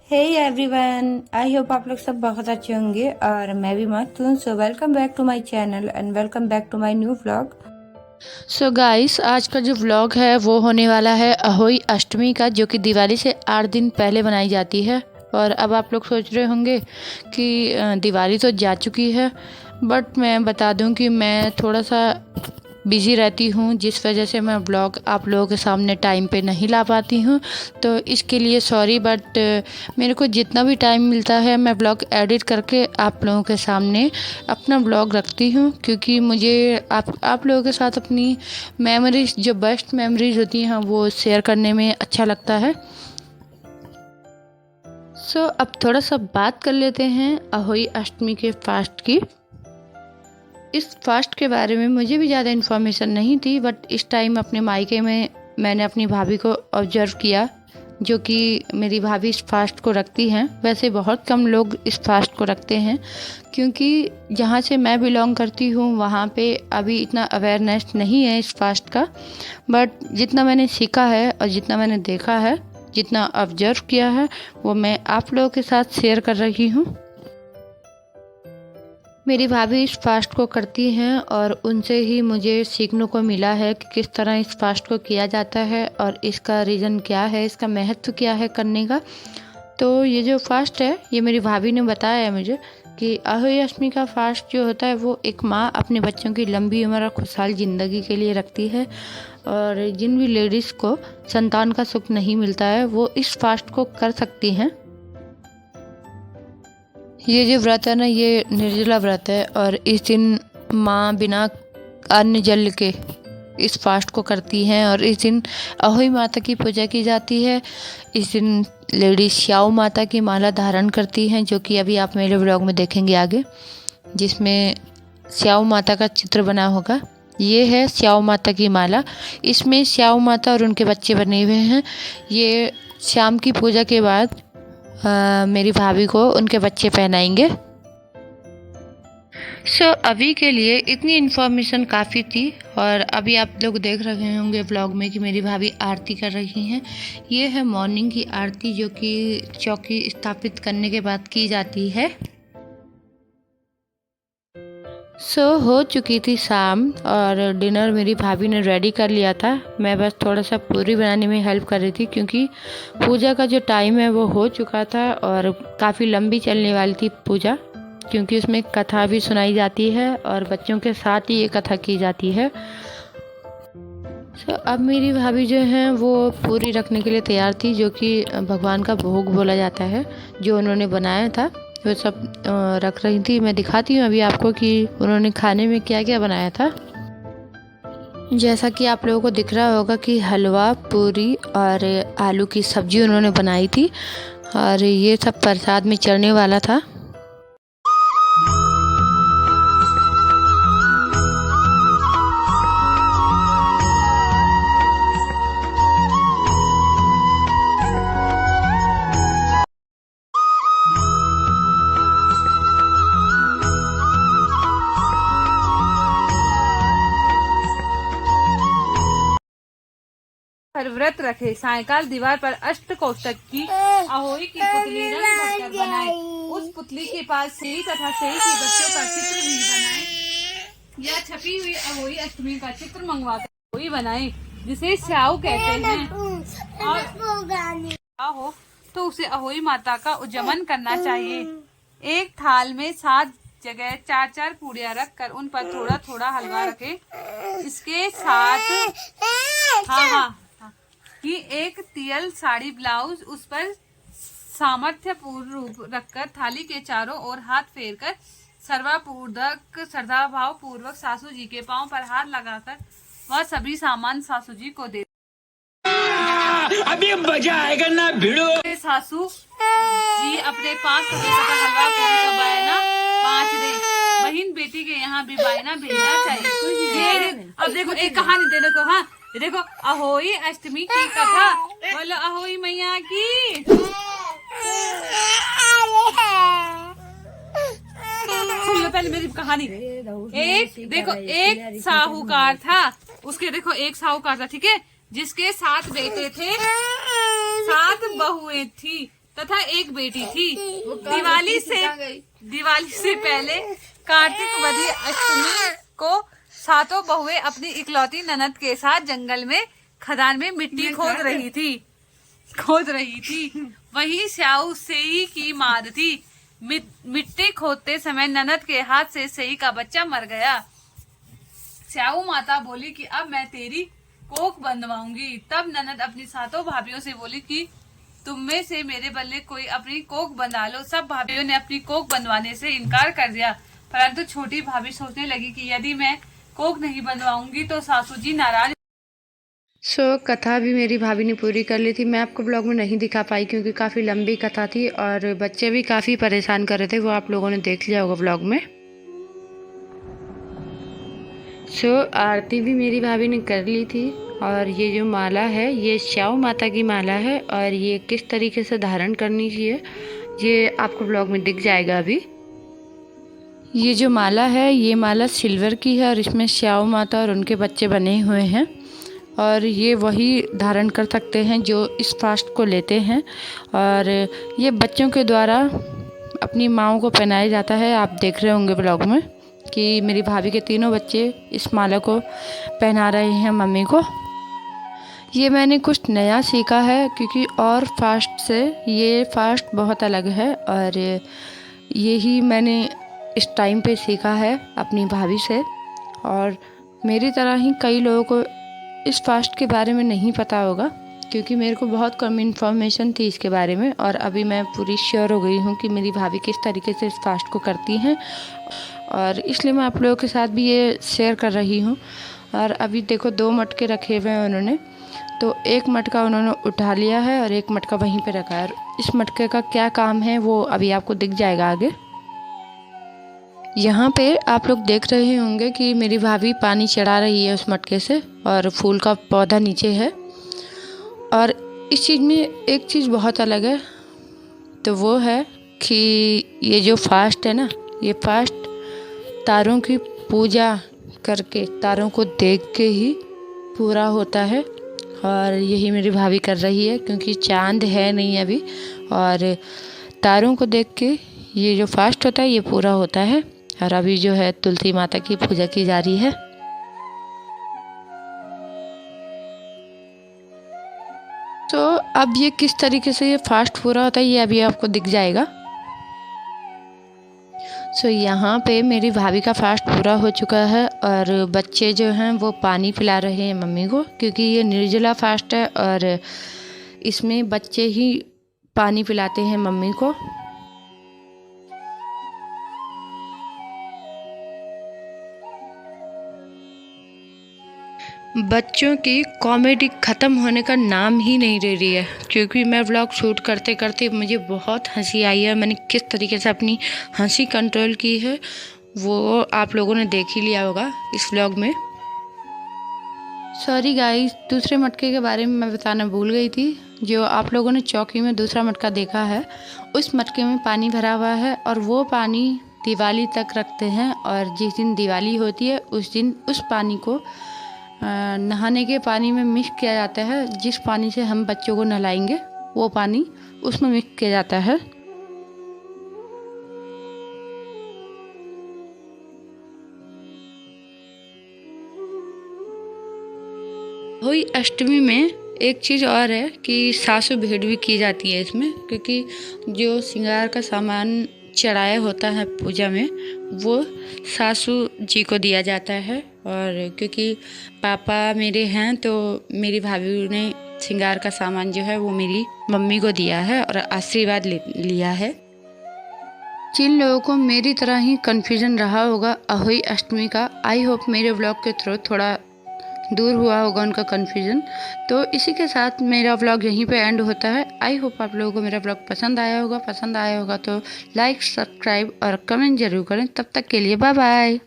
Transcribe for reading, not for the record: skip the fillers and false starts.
Hey everyone, I hope आप लोग सब बहुत अच्छे होंगे और मैं भी मस्त हूँ। So welcome back to my channel and welcome back to my new vlog. So guys, आज का जो व्लॉग है वो होने वाला है अहोई अष्टमी का, जो कि दिवाली से 8 दिन पहले बनाई जाती है। और अब आप लोग सोच रहे होंगे कि दिवाली तो जा चुकी है, बट मैं बता दूं कि मैं थोड़ा सा बिज़ी रहती हूँ, जिस वजह से मैं ब्लॉग आप लोगों के सामने टाइम पे नहीं ला पाती हूँ। तो इसके लिए सॉरी, बट मेरे को जितना भी टाइम मिलता है मैं ब्लॉग एडिट करके आप लोगों के सामने अपना ब्लॉग रखती हूँ, क्योंकि मुझे आप लोगों के साथ अपनी मेमोरीज, जो बेस्ट मेमोरीज होती हैं, वो शेयर करने में अच्छा लगता है। सो अब थोड़ा सा बात कर लेते हैं अहोई अष्टमी के फास्ट की। इस फास्ट के बारे में मुझे भी ज़्यादा इन्फॉर्मेशन नहीं थी, बट इस टाइम अपने मायके में मैंने अपनी भाभी को ऑब्जर्व किया, जो कि मेरी भाभी इस फास्ट को रखती हैं। वैसे बहुत कम लोग इस फास्ट को रखते हैं, क्योंकि जहाँ से मैं बिलोंग करती हूँ वहाँ पे अभी इतना अवेयरनेस नहीं है इस फास्ट का। बट जितना मैंने सीखा है और जितना मैंने देखा है, जितना ऑब्जर्व किया है, वो मैं आप लोगों के साथ शेयर कर रही हूँ। मेरी भाभी इस फास्ट को करती हैं और उनसे ही मुझे सीखने को मिला है कि किस तरह इस फास्ट को किया जाता है और इसका रीज़न क्या है, इसका महत्व क्या है करने का। तो ये जो फास्ट है, ये मेरी भाभी ने बताया है मुझे कि अहोई अष्टमी का फास्ट जो होता है वो एक माँ अपने बच्चों की लंबी उम्र और खुशहाल ज़िंदगी के लिए रखती है। और जिन भी लेडीज़ को संतान का सुख नहीं मिलता है वो इस फास्ट को कर सकती हैं। ये जो व्रत है ना, ये निर्जला व्रत है और इस दिन माँ बिना अन्न जल के इस फास्ट को करती हैं। और इस दिन अहोई माता की पूजा की जाती है। इस दिन लेडीज श्याऊ माता की माला धारण करती हैं, जो कि अभी आप मेरे व्लॉग में देखेंगे आगे, जिसमें श्याऊ माता का चित्र बना होगा। ये है श्याऊ माता की माला। इसमें श्याऊ माता और उनके बच्चे बने हुए हैं। ये शाम की पूजा के बाद मेरी भाभी को उनके बच्चे पहनाएंगे। सो अभी के लिए इतनी इन्फॉर्मेशन काफ़ी थी। और अभी आप लोग देख रहे होंगे व्लॉग में कि मेरी भाभी आरती कर रही हैं। ये है मॉर्निंग की आरती, जो कि चौकी स्थापित करने के बाद की जाती है। हो चुकी थी शाम और डिनर मेरी भाभी ने रेडी कर लिया था। मैं बस थोड़ा सा पूरी बनाने में हेल्प कर रही थी, क्योंकि पूजा का जो टाइम है वो हो चुका था और काफ़ी लंबी चलने वाली थी पूजा, क्योंकि उसमें कथा भी सुनाई जाती है और बच्चों के साथ ही ये कथा की जाती है। अब मेरी भाभी जो हैं वो पूरी रखने के लिए तैयार थी, जो कि भगवान का भोग बोला जाता है, जो उन्होंने बनाया था वो सब रख रही थी। मैं दिखाती हूँ अभी आपको कि उन्होंने खाने में क्या क्या बनाया था। जैसा कि आप लोगों को दिख रहा होगा कि हलवा, पूरी और आलू की सब्जी उन्होंने बनाई थी, और ये सब प्रसाद में चढ़ने वाला था। पर व्रत रखे, सायकाल दीवार पर अष्ट कोष्ठक की अहोई की पुतली रंग भरकर बनाए। उस पुतली के पास सेई तथा सेई के बच्चों का चित्र भी बनाए। या छपी हुई अहोई अष्टमी का चित्र मंगवाकर अहोई बनाए, जिसे स्याऊ कहते हैं। और हो तो उसे अहोई माता का उज्जमन करना चाहिए। एक थाल में 7 जगह 4-4 पूड़ियाँ रखकर उन पर थोड़ा थोड़ा हलवा रखे। इसके साथ हाँ कि एक तियल साड़ी ब्लाउज उस पर सामर्थ्य पूर्ण रूप रखकर थाली के चारों ओर हाथ फेरकर सर्वापूर्वक श्रद्धा भाव पूर्वक सासू जी के पांव पर हाथ लगाकर वह सभी सामान सासू जी को दे। अभी मजा आएगा ना भिड़ो। सासू जी अपने 5 सदस्य का हलवा पूरी का बायना 5 दे। बहन बेटी के यहाँ भी बायना भेजना चाहिए। अब देखो एक कहानी देने को, हाँ देखो, अहोई अष्टमी की कथा, बोलो अहोई मैया की। सुन लो पहले मेरी कहानी। एक साहूकार था, उसके देखो एक साहूकार था, ठीक है, जिसके 7 बेटे थे, 7 बहुएं थी। तथा एक बेटी थी। दिवाली से पहले कार्तिक वधी अष्टमी को सातों बहुएं अपनी इकलौती ननद के साथ जंगल में खदान में मिट्टी खोद रही थी। वही स्याऊ सेई की माद थी। मिट्टी खोदते समय ननद के हाथ से सेई का बच्चा मर गया। स्याऊ माता बोली कि अब मैं तेरी कोख बंधवाऊंगी। तब ननद अपनी सातों भाभियों से बोली कि तुम में से मेरे बदले कोई अपनी कोख बंधा लो। सब भाभियों ने अपनी कोख बंधवाने से इनकार कर दिया, परंतु छोटी भाभी सोचने लगी कि यदि मैं कोख नहीं बंधवाऊंगी तो सासू जी नाराज। कथा भी मेरी भाभी ने पूरी कर ली थी। मैं आपको ब्लॉग में नहीं दिखा पाई क्योंकि काफ़ी लंबी कथा थी और बच्चे भी काफ़ी परेशान कर रहे थे, वो आप लोगों ने देख लिया होगा ब्लॉग में। आरती भी मेरी भाभी ने कर ली थी और ये जो माला है ये स्याऊ माता की माला है और ये किस तरीके से धारण करनी चाहिए ये आपको ब्लॉग में दिख जाएगा अभी। ये जो माला है ये माला सिल्वर की है और इसमें स्याऊ माता और उनके बच्चे बने हुए हैं और ये वही धारण कर सकते हैं जो इस फास्ट को लेते हैं और ये बच्चों के द्वारा अपनी माँओं को पहनाया जाता है। आप देख रहे होंगे ब्लॉग में कि मेरी भाभी के तीनों बच्चे इस माला को पहना रहे हैं मम्मी को। ये मैंने कुछ नया सीखा है क्योंकि और फास्ट से ये फास्ट बहुत अलग है और यही मैंने इस टाइम पे सीखा है अपनी भाभी से और मेरी तरह ही कई लोगों को इस फास्ट के बारे में नहीं पता होगा क्योंकि मेरे को बहुत कम इन्फॉर्मेशन थी इसके बारे में और अभी मैं पूरी श्योर हो गई हूँ कि मेरी भाभी किस तरीके से इस फास्ट को करती हैं और इसलिए मैं आप लोगों के साथ भी ये शेयर कर रही हूँ। और अभी देखो 2 मटके रखे हुए हैं उन्होंने, तो एक मटका उन्होंने उठा लिया है और एक मटका वहीं पे रखा है। इस मटके का क्या काम है वो अभी आपको दिख जाएगा आगे। यहाँ पे आप लोग देख रहे होंगे कि मेरी भाभी पानी चढ़ा रही है उस मटके से और फूल का पौधा नीचे है। और इस चीज़ में एक चीज़ बहुत अलग है, तो वो है कि ये जो फास्ट है ना, ये फास्ट तारों की पूजा करके, तारों को देख के ही पूरा होता है और यही मेरी भाभी कर रही है क्योंकि चांद है नहीं अभी और तारों को देख के ये जो फास्ट होता है ये पूरा होता है। और अभी जो है तुलसी माता की पूजा की जा रही है। तो अब ये किस तरीके से ये फास्ट पूरा होता है ये अभी आपको दिख जाएगा। यहाँ पे मेरी भाभी का फास्ट पूरा हो चुका है और बच्चे जो हैं वो पानी पिला रहे हैं मम्मी को क्योंकि ये निर्जला फास्ट है और इसमें बच्चे ही पानी पिलाते हैं मम्मी को। बच्चों की कॉमेडी ख़त्म होने का नाम ही नहीं ले रही है क्योंकि मैं व्लॉग शूट करते करते मुझे बहुत हंसी आई है। मैंने किस तरीके से अपनी हंसी कंट्रोल की है वो आप लोगों ने देख ही लिया होगा इस व्लॉग में। सॉरी गाइस, दूसरे मटके के बारे में मैं बताना भूल गई थी। जो आप लोगों ने चौकी में दूसरा मटका देखा है उस मटके में पानी भरा हुआ है और वो पानी दिवाली तक रखते हैं और जिस दिन दिवाली होती है उस दिन उस पानी को नहाने के पानी में मिक्स किया जाता है। जिस पानी से हम बच्चों को नहलाएंगे वो पानी उसमें मिक्स किया जाता है। होली अष्टमी में एक चीज़ और है कि सासू भेंट भी की जाती है इसमें क्योंकि जो श्रृंगार का सामान चढ़ाया होता है पूजा में वो सासू जी को दिया जाता है। और क्योंकि पापा मेरे हैं तो मेरी भाभी ने श्रृंगार का सामान जो है वो मेरी मम्मी को दिया है और आशीर्वाद लिया है। जिन लोगों को मेरी तरह ही कन्फ्यूजन रहा होगा अहोई अष्टमी का, आई होप मेरे व्लॉग के थ्रू थोड़ा दूर हुआ होगा उनका कन्फ्यूजन। तो इसी के साथ मेरा व्लॉग यहीं पे एंड होता है। आई होप आप लोगों को मेरा व्लॉग पसंद आया होगा तो लाइक, सब्सक्राइब और कमेंट जरूर करें। तब तक के लिए बाय बाय।